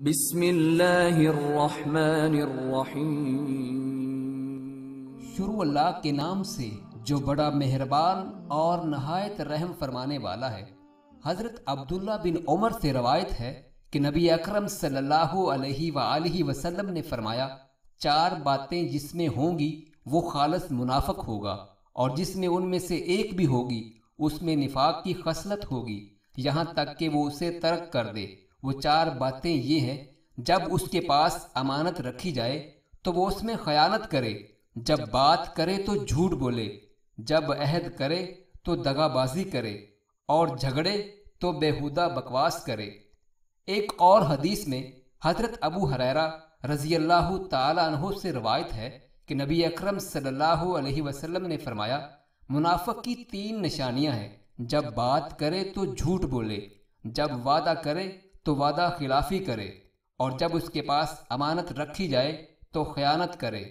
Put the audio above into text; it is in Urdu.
بسم اللہ الرحمن الرحیم۔ شروع اللہ کے نام سے جو بڑا مہربان اور نہایت رحم فرمانے والا ہے۔ حضرت عبداللہ بن عمر سے روایت ہے کہ نبی اکرم صلی اللہ علیہ وآلہ وسلم نے فرمایا، 4 باتیں جس میں ہوں گی وہ خالص منافق ہوگا، اور جس میں ان میں سے ایک بھی ہوگی اس میں نفاق کی خصلت ہوگی، یہاں تک کہ وہ اسے ترک کر دے۔ وہ 4 باتیں یہ ہیں: جب اس کے پاس امانت رکھی جائے تو وہ اس میں خیانت کرے، جب بات کرے تو جھوٹ بولے، جب عہد کرے تو دغا بازی کرے، اور جھگڑے تو بیہودہ بکواس کرے۔ ایک اور حدیث میں حضرت ابو ہریرہ رضی اللہ تعالی عنہ سے روایت ہے کہ نبی اکرم صلی اللہ علیہ وسلم نے فرمایا، منافق کی 3 نشانیاں ہیں: جب بات کرے تو جھوٹ بولے، جب وعدہ کرے تو وعدہ خلافی کرے، اور جب اس کے پاس امانت رکھی جائے تو خیانت کرے۔